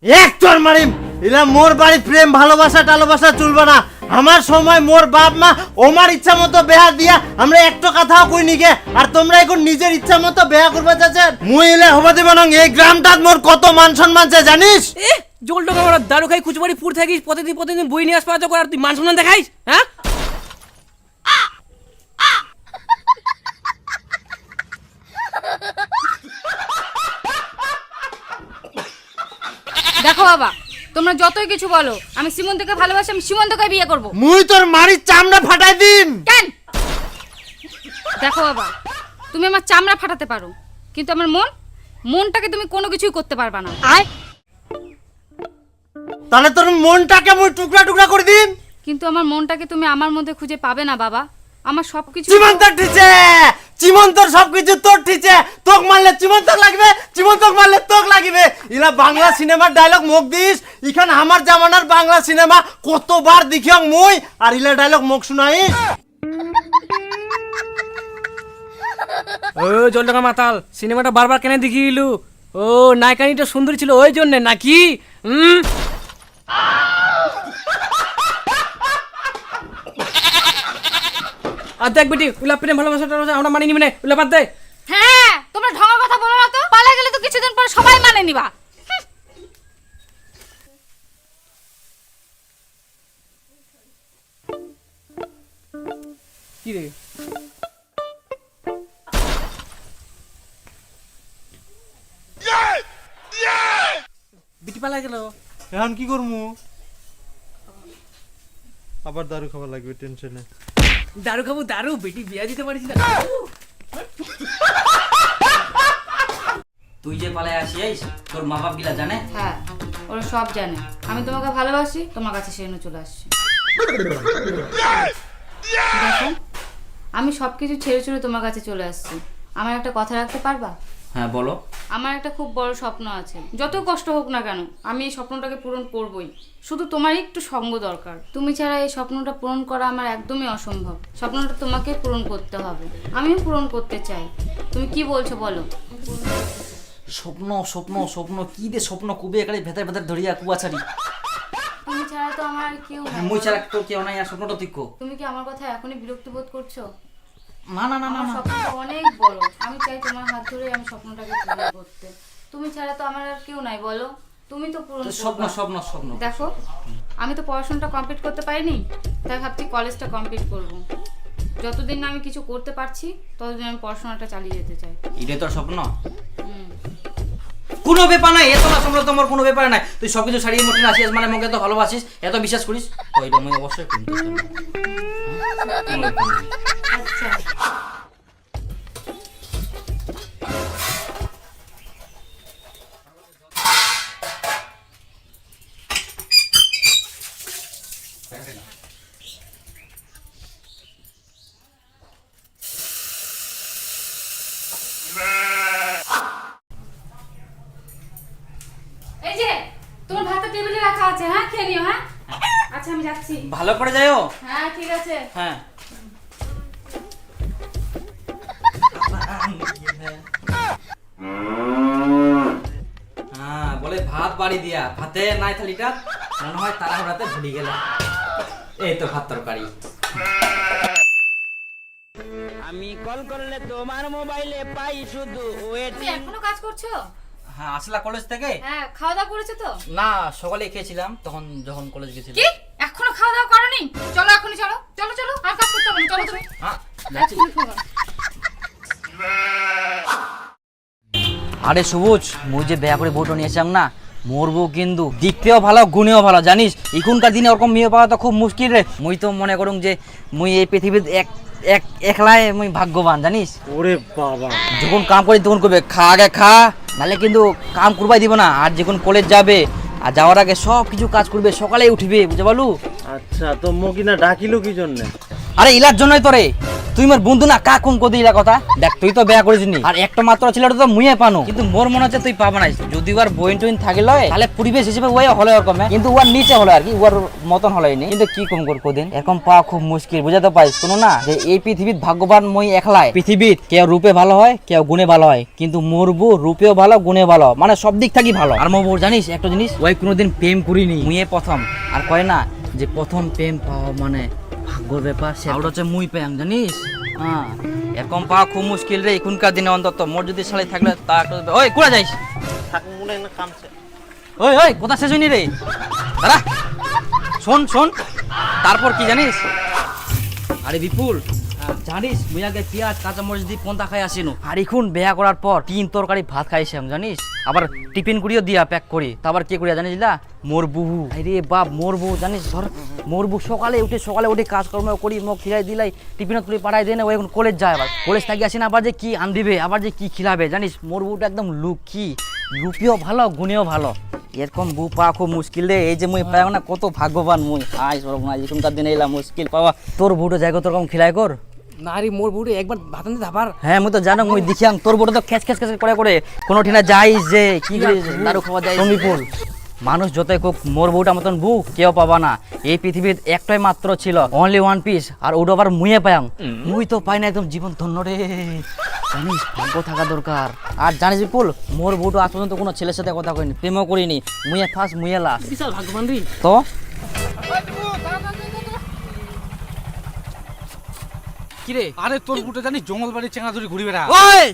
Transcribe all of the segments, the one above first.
এক তোর মারিম ইলা মোর বাড়ি প্রেম ভালোবাসা টালোবাসা চলবে না। আমার সময় মোর বাপ মা ওমার ইচ্ছা মতো বেহা দিয়া আমরা একটা কথাও কই নিকে, আর তোমরা এখন নিজের ইচ্ছা মতো বেহা করবে চাচ্ছেন। মুই এলে হবা দিব না। এই গ্রামটাত মোর কত মান সম্মান আছে জানিস? জলটা আমরা দারু খাই কুচবাড়ি পুর থাকিস, প্রতিদিন বই নিয়ে আসবা তো আর তুই মান সম্মান দেখাইস? হ্যাঁ দেখো বাবা, তোমরা যতই কিছু বলো, আমি সীমন্তকে ভালোবাসি, আমি সীমন্তকে বিয়ে করব। মুই তোর মারির চামড়া ফাটাই দিম। কেন? দেখো বাবা, তুমি আমার চামড়া ফাটাতে পারো, কিন্তু আমার মনটাকে তুমি কোনো কিছুই করতে পারবা না। তাহলে তোর মনটাকে মুই টুকরা টুকরা করে দিম। কিন্তু আমার মনটাকে তুমি আমার মধ্যে খুঁজে পাবে না বাবা। আমার সবকিছু চিমন্তর ঠিছে, চিমন্তর সবকিছু তোর ঠিছে। তোক মারলে চিমন্তক লাগবে, চিমন্তক মারলে তোক লাগবে। ইলা বাংলা সিনেমার ডায়লগ মুখ দিস। ইখান আমার জামানার বাংলা সিনেমা কতবার দেখিও মুই, আর ইলা ডায়লগ মুখ শুনাইস। ও জলটা মাতাল, সিনেমাটা বারবার কেন দেখিলু? ও নায়িকানিটা সুন্দরী ছিল ওই জন্য নাকি? আর দেখ বেটি, উলা প্রেম ভালোবাসাটা আমরা মানি নিবি না, উলা বাদ দে। হ্যাঁ, তোমরা ঢঙা কথা বলো না তো। পালা গেলে তো কিছুদিন পর সবাই মানে নিবা। কি রে বিটি পালা গেল, এখন কি করমু? আবার দারু খাবার লাগবে টেনশনে। দারু খাবো দারু, বেটি বিয়া দিতে পারিস না। তুই যে পালায় আসিস তোর মা বাপ গিলা জানে? হ্যাঁ, ওরা সব জানে আমি তোমাকে ভালোবাসি, তোমার কাছে সেজন্য চলে আসছি। দেখো, আমি সবকিছু ছেড়ে ছেড়ে তোমার কাছে চলে আসছি। আমার একটা কথা রাখতে পারবা? হ্যাঁ বলো। আমার একটা খুব বড় স্বপ্ন আছে, যত কষ্ট হোক না কেন আমি এই স্বপ্নটাকে পূরণ করবই। শুধু তোমার একটু সঙ্গ দরকার। তুমি ছাড়া এই স্বপ্নটা পূরণ করা আমার একদমই অসম্ভব। স্বপ্নটা তোমাকে পূরণ করতে হবে, আমিও পূরণ করতে চাই। তুমি কি বলছো বলো? স্বপ্ন স্বপ্ন স্বপ্ন কি দে স্বপ্ন কুবে একালে ভেতর ভেতর ধরিয়া কুয়াছাড়ি। তুমি ছাড়া তো আমার আর কেউ নেই। মুই ছাড়া তোর কেউ নাই, আর স্বপ্নটা তুই কো। তুমি কি আমার কথা এখনই বিরক্ত বোধ করছো? না না না না আমার না। স্বপ্নটা অনেক বড়, আমি চাই তোমার হাত ধরে আমি স্বপ্নটাকে পূরণ করতে। তুমি ছাড়া তো আমার আর কেউ নাই, বলো? তুমি তো পূরণ তোর স্বপ্ন করবা। স্বপ্ন স্বপ্ন। দেখো, আমি তো পড়াশোনাটা কমপ্লিট করতে পারিনি, তাই ভাবছি কলেজটা কমপ্লিট করব। যতদিন না আমি কিছু করতে পারছি ততদিন আমি পড়াশোনাটা চালিয়ে যেতে চাই। এটাই তোর স্বপ্ন? হুম। কোনো ব্যাপার নাই, এত না স্বপ্ন তোমার কোনো ব্যাপার নাই। তুই সবকিছু ছাড়িয়ে মোটে আসিস মানে মোকে তো ভালোবাসিস, এত বিশ্বাস করিস তো এটা মুই অবশ্যই করব তোর জন্য। কোনো ব্যাপার নাই। আচ্ছা, এই যে তোমার ভাতটা টেবিলে রাখা আছে, হ্যাঁ খেয়ে নিও। হ্যাঁ আচ্ছা, আমি যাচ্ছি। ভালো করে যাইও। হ্যাঁ ঠিক আছে। হ্যাঁ হ্যাঁ বলে ভাত বাড়ি দিয়া, ভাতে নাই থালিটা মনে হয় তাড়াহুড়াতে ভুলি গেলাম। এই তো ভাত তরকারি। আমি কল করলে তোমার মোবাইলে পাই শুধু তুমি এখনো কাজ করছো? হ্যাঁ আসলা কলেজ থেকে? হ্যাঁ, খাওয়া দাওয়া করেছো তো? না সকালে খেয়েছিলাম তখন যখন কলেজ গেছিলাম। কি এখনো খাওয়া দাওয়া করোনি? চলো এখনই, চলো চলো চলো, আর কাজ করতে হবে না, চলো তুমি। হ্যাঁ যাচ্ছি। এখনই খাওয়া। আরে সবুজ, মুই যে বেয়া করে বউটা নিয়ে আসলাম না, মোর বউ কিন্তু দেখতেও ভালো গুণেও ভালো জানিস। এখনকার দিনে ওরকম মেয়ে পাওয়া তো খুব মুশকিল রে। মুই তো মনে করুম যে মুই এই পৃথিবীর একলাই মুই ভাগ্যবান জানিস। ওরে বাবা, যখন কাম করি তখন করবে খা আগে খা, নাহলে কিন্তু কাম করবাই দিব না। আর যখন কলেজ যাবে আর যাওয়ার আগে সব কিছু কাজ করবে, সকালে উঠবে, বুঝতে পারলু? আচ্ছা তো মো কিনা ডাকিলো কি জন্য? আরে ইলার জন্যই তোরে তুই মোর বন্ধু না কা কোন কদি কথা দেখ তুই তো বিয়া করিস নি আর একটা মাত্র ছেলেটা তো মুয়ে পানো কিন্তু মোর মনে হচ্ছে তুই পাবা নাই যদি ওর বইন টইন থাকিল তাহলে পরিবেশ হিসেবে ওই হলে ওরকম কিন্তু ওর নিচে হলো আর কি ওর মতন হলোই কিন্তু কি কম কর কোদিন এরকম পাওয়া খুব মুশকিল বুঝাতে পারিস কোনো না যে এই পৃথিবীর ভাগ্যবান মই একলাই পৃথিবীর কেউ রূপে ভালো হয় কেউ গুণে ভালো হয় কিন্তু মোর বউ রূপেও ভালো গুণে ভালো মানে সব দিক থাকি ভালো আর মোর বউ জানিস একটা জিনিস ওই কোনোদিন প্রেম করিনি মুয়ে প্রথম আর কয় না যে প্রথম প্রেম পাওয়া মানে ভাগ্যর ব্যাপার সে হচ্ছে মুই পেয়াং জানিস হ্যাঁ এরকম পাওয়া খুব মুশকিল রে এখনকার দিনে অন্তত মোর যদি শালি থাকলে তা ওই কোথা যাইস ওই ওই কথা শেষ হয়নি রে দাঁড়া শোন শোন তারপর কি জানিস আরে বিপুল জানিস মুই আগে পেঁয়াজ কাঁচামরিচ দিয়ে পন্তা খাই আসিনু আর এখন বেয়া করার পর 3 তরকারি ভাত খাইছিলাম জানিস আবার টিফিন করিও দিয়া প্যাক করি তারপর কি করিয়া জানিস না মোর বহু আরে বাপ মোর বউ জানিস ধর মোর বউ সকালে উঠে কাজকর্ম করি মোক খিলাই দিলাই টিফিনত তুই পাঠাই দেয় না ও এখন কলেজ যায় আবার কলেজ থাকি আসি না আবার যে কি আনদিবে আবার যে কি খিলাবে জানিস মোর বউটা একদম লুকি রূপীও ভালো গুণেও ভালো এরকম বউ পাওয়া খুব মুশকিল রে এই যে মুই পাই না কত ভাগ্যবান মুই আয় সর্বনাশ এখনকার দিনে এলাম মুশকিল পাওয়া তোর বউটা জায়গা তোর কম খিলাই কর না রে মোর বুড়ি একবার ভাত আনতে ধাবার হ্যাঁ মুই তো জানো মুই দেখিয়াম তোর বড় তো খেস খেস খেস করে কোনো ঠিনা যাইস যে কি করে দারু খাওয়া যায় সঙ্গীপুর মানুষ যতই কোক মোর বউটা মতন বউ কেউ পাবা না এই পৃথিবীর একটাই মাত্র ছিল অনলি ওয়ান পিস আর ওটা আবার মুয়ে পায়াং মুই তো পাই না একদম জীবন ধন্য রে জানিস ভাগ্য থাকা দরকার আর জানিস বিপুল মোর বউটা আজ পর্যন্ত কোনো ছেলের সাথে কথা কইনি প্রেমও করিনি মুয়ে ফার্স্ট মুয়ে লাস্ট বিশাল ভাগ্যবান রে তো কি রে আরে তোর বুটে জানি জঙ্গল বাড়ি চেঙ্গা ধরে ঘুরি বেড়া ওই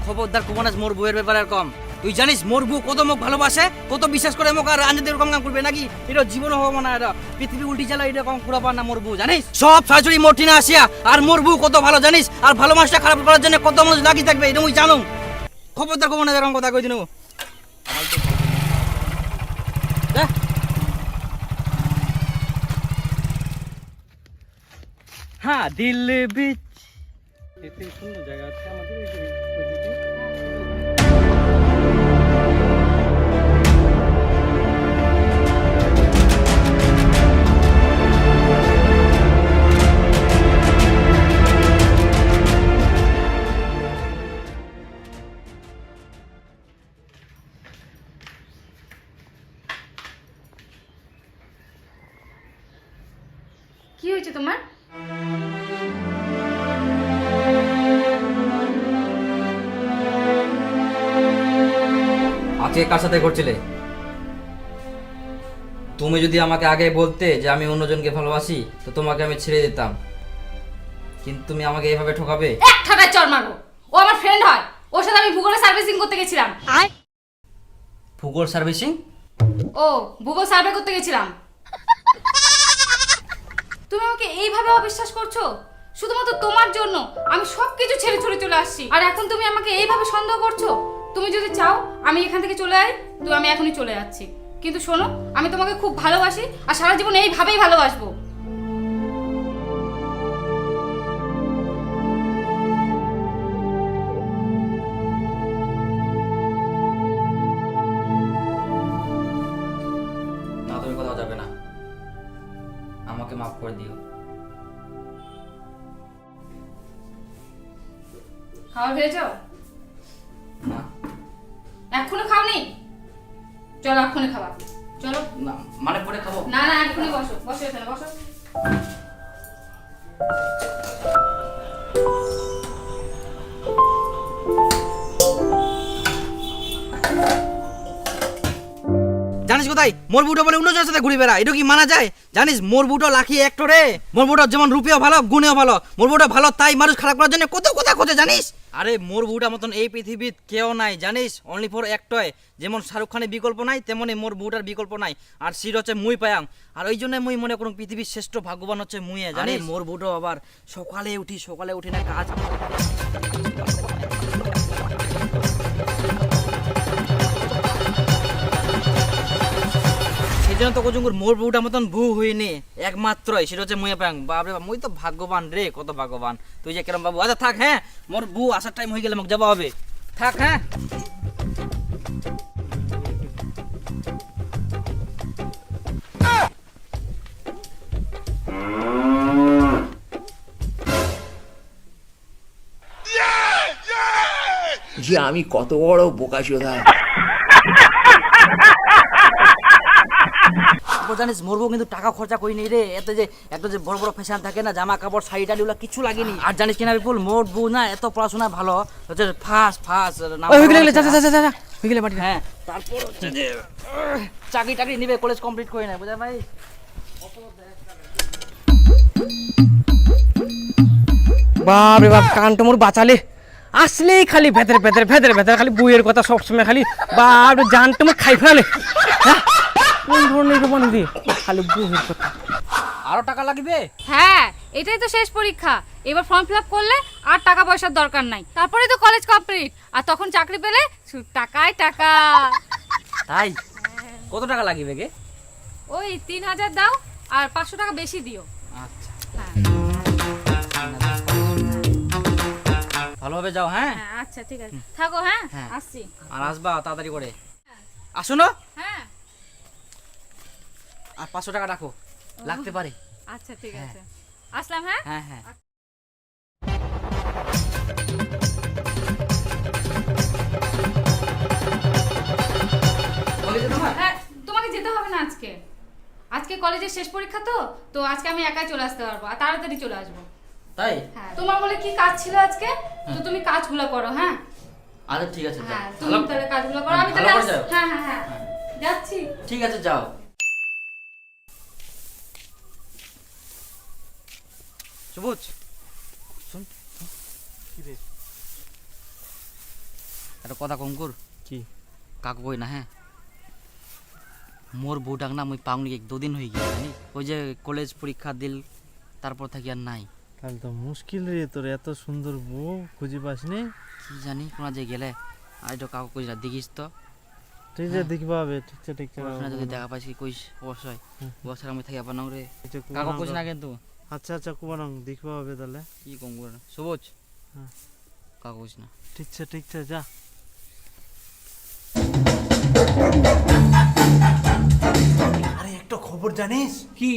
খবরদার কুমানাস মোর বউয়ের ব্যাপারে কম তুই জানিস মোর বউ কত মোক ভালোবাসে কত বিশ্বাস করে মোক আর আনন্দের এরকম কাম করবে নাকি এটা জীবন হবো না এটা পৃথিবী উল্টি চালা এটা কম পুরাবা না মোর বউ জানিস সব শাশুড়ি মোটিনা আসিয়া আর মোর বউ কত ভালো জানিস আর ভালো মানুষটা খারাপ করার জন্য কত মানুষ লাগি থাকবে এটা মুই জানো খবরদার কুমানাস এরকম কথা কই দিনু হ্যাঁ দিল বিচ এতে সুন্দর জায়গা আছে আমাদের কি হয়েছে তোমার? আজকে কার সাথে করছিলে তুমি যদি আমাকে আগে বলতে যে আমি অন্যজনকে ভালোবাসি তো তোমাকে আমি ছেড়ে দিতাম কিন্তু তুমি আমাকে এইভাবে ঠকাবে এক ঠাটায় চড় মারবো। ও আমার ফ্রেন্ড হয়, ওর সাথে আমি ভূগোলে সার্ভিসিং করতে গেছিলাম। ভূগোল সার্ভিসিং ও ভূগোল সার্ভে করতে গেছিলাম। তুমি আমাকে এইভাবে অবিশ্বাস করছো? শুধুমাত্র তোমার জন্য আমি সবকিছু ছেড়ে ছুড়ে চলে আসছি, আর এখন তুমি আমাকে এইভাবে সন্দেহ করছো? তুমি যদি চাও আমি এখান থেকে চলে যাই তো আমি এখনই চলে যাচ্ছি, কিন্তু শোনো আমি তোমাকে খুব ভালোবাসি আর সারা জীবন এইভাবেই ভালোবাসবো। না তুমি কোথাও যাবে না, আমাকে মাফ করে দিও। খাবার খেয়েছো? না এখনো খাওনি? চলো এখনই খাবা, চলো। না মানে পরে খাবো। না না এখনই বসো, বসো এখানে বসো। জানিস কোথায় মোর বুটো বলে অন্যজনের সাথে ঘুরে বেড়া, এটা কি মানা যায়? জানিস মোর বুটো লাখি একটরে, মোর বুটো যেমন রূপেও ভালো গুণেও ভালো, মোর বুটো ভালো তাই মানুষ খারাপ করার জন্য কত কথা খোঁজে জানিস। আরে মোর বুটা মতন এই পৃথিবীত কেউ নাই জানিস, অনলি ফর একটাই। যেমন শাহরুখ খানের বিকল্প নাই তেমনই মোর বুটার বিকল্প নাই, আর সির হচ্ছে মুই পায়াং। আর ওই জন্য মুই মনে করুন পৃথিবীর শ্রেষ্ঠ ভাগ্যবান হচ্ছে মুইয়ে জানিস। মোর বুটো আবার সকালে উঠি না কাজ সেই জন্য তো কজুঙ্গুর মোর বউটা মতন বউ হইনি একমাত্রই, সেটা হচ্ছে মুয়ে পাং। বাপরে বাপ মুই তো ভাগ্যবান রে, কত ভাগ্যবান তুই যে কেরম বাবু। আচ্ছা থাক, হ্যাঁ মোর বউ আসার টাইম হয়ে গেলে মোক যাওয়া হবে, থাক হ্যাঁ। যে আমি কত বড় বোকাচোদা। তারপর জানিস মরবো কিন্তু টাকা খরচা করি নেই রে, এত যে একটা যে বড় বড় ফ্যাশন থাকে না, জামা কাপড় শাড়ি টাড়ি ওগুলো কিছু লাগেনি। আর জানিস কিনা বিপুল, মোর বউ না এত পড়াশোনা ভালো হচ্ছে, ফার্স্ট হ্যাঁ। তারপর হচ্ছে যে চাকরি টাকরি নিবে, কলেজ কমপ্লিট করে নেয়, বুঝা ভাই। বাপ রে বাপ, কানটা মোর বাঁচালে, আসলেই খালি ভেতরে ভেতরে ভেতরে ভেতরে খালি বইয়ের কথা সবসময় খালি, বাপ রে জানটা মোর খাই ফেলে। হ্যাঁ, কোন ধরনের রোমান দিয়ে খালি বইয়ের কথা। আরো টাকা লাগবে? হ্যাঁ, এটাই তো শেষ পরীক্ষা। এবার ফর্ম ফিল আপ করলে আর টাকা পয়সার দরকার নাই, তারপরে তো কলেজ কমপ্লিট, আর তখন চাকরি পেলে শুধু টাকায় টাকা। তাই? কত টাকা লাগবে গে? ওই 3000 দাও আর 500 টাকা বেশি দিও। আচ্ছা, হ্যাঁ ভালোভাবে যাও। হ্যাঁ হ্যাঁ, আচ্ছা ঠিক আছে, থাকো। হ্যাঁ হ্যাঁ। আসছি। আর আসবা তাড়াতাড়ি করে, আসো না। হ্যাঁ আর 500 টাকা রাখো, লাগতে পারে। আচ্ছা ঠিক আছে, আসলাম। হ্যাঁ হ্যাঁ হ্যাঁ। হ্যাঁ, তোমাকে যেতে হবে না আজকে। আজকে কলেজের শেষ পরীক্ষা তো আজকে আমি একাই চলে আসতে পারবো, আর তাড়াতাড়ি চলে আসবো। তাই? হ্যাঁ, তোমার বলে কি কাজ ছিল আজকে, তো তুমি কাজগুলো করো। হ্যাঁ আচ্ছা ঠিক আছে, হ্যাঁ, যাও। তুমি তাহলে কাজগুলো করো, আমি ভালো তাহলে করে যাও। হ্যাঁ হ্যাঁ হ্যাঁ যাচ্ছি। ঠিক আছে, যাও। সবুজ, শুন, কি রে? একটা কথা কম কর। কি? কাকু কই না। হ্যাঁ, মোর বউটাক না মুই পাউনি 2 দিন হয়ে গিয়ে জানি, ওই যে কলেজ পরীক্ষা দিল, তারপর থাকি আর নাই। তাহলে তো মুশকিল রে, তোর এত সুন্দর বউ খুঁজে পাসনি। কি জানি কোনা যে গেলে, আর তো কাকু কইস না, দেখিস তো। ঠিক আছে, দেখবা হবে। ঠিক আছে, ঠিক পড়াশোনা যদি দেখা পাইছি কইস অবশ্যই, বছর আমি থাকি আবার রে। কাকু কইস না কিন্তু। আচ্ছা আচ্ছা, কুমারং দেখবা হবে তাহলে। কি কম করে সবুজ। হ্যাঁ। কাকু কইস না। ঠিক আছে, ঠিক আছে, যা। আরে একটা খবর জানিস? কি?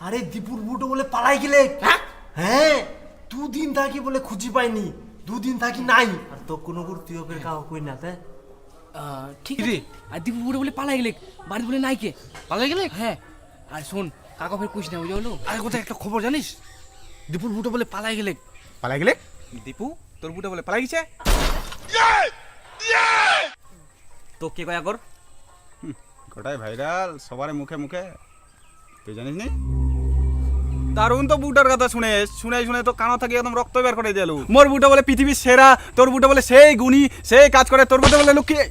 আরে দীপুর বুটো বলে পালাই গেলে। হ্যাঁ, 2 দিন থাকি বলে খুঁজি পাইনি, 2 দিন থাকি নাই। আর তো কোনো তুই ওকে কাউ কই না তে। ঠিক আছে। আর দীপু বুড়ো বলে পালাই গেলে, বাড়ি বলে নাই কে পালাই গেলে? হ্যাঁ, আর শোন কাকা ফের কুছ না বুঝে হলো। আরে কোথায় একটা খবর জানিস? দীপুর বুটো বলে পালাই গেলে। পালাই গেলে? দীপু তোর বুটো বলে পালাই গেছে? তো কে কয়া কর? গোটাই ভাইরাল সবার মুখে মুখে, তুই জানিস নি? দারুণ তো বুটার কথা শুনে শুনে শুনে তো কানো থাকি একদম রক্ত বের করে দিলু। মোর বুটো বলে পৃথিবীর সেরা, তোর বুটো বলে সেই গুণী, সেই কাজ করে, তোর বুটো বলে লুকিয়ে।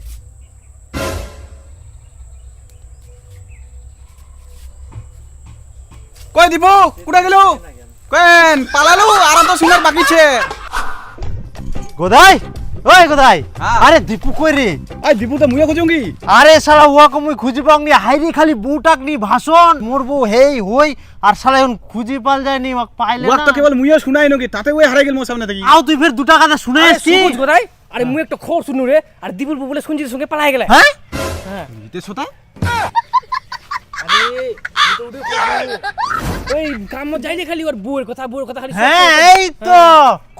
কই দিব কুড়া গেল? কেন পালালো? আর তো শুনার বাকিছে। গোদাই, ওই গোদাই। হ্যাঁ। আরে দীপু কই রে? আই দীপু তো মুইও খুঁজুঙ্গি। আরে শালা উহাকে মুই খুঁজি পাওনি, হাইরি খালি বউটাক নি ভাষণ মরবো হেই হই, আর শালা এখন খুঁজি পাল যায়নি, ওয়াক পাইলে ওয়াক না। তো কেবল মুইও শুনাই নকি, তাতে ওই হারাই গেল মোর সামনে থেকে। আও তুই ফের 2 টাকা দা শুনে আসছি। সবুজ গোদাই, আরে মুই একটা খবর শুনু রে, আর দীপুর বউ বলে শুনছির সঙ্গে পালাই গেলে। হ্যাঁ, নিতে সোতা ওই গ্রাম যাইনি খালি ওর বউয়ের কথা খালি। হ্যাঁ এই তো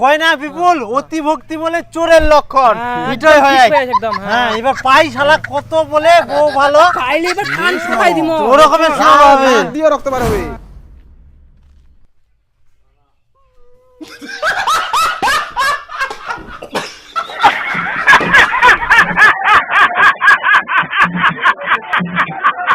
কয় না বিপুল, অতি ভক্তি বলে চোরের লক্ষণ। হ্যাঁ, এটাই হয়। ঠিক পেয়েছে একদম, হ্যাঁ। হ্যাঁ, এবার পাই শালা কত বলে বউ ভালো, পাইলে এবার কান শুকাই দিমো। ওরকমের শোনা হবে। দিয়ে রক্ত বার হবে।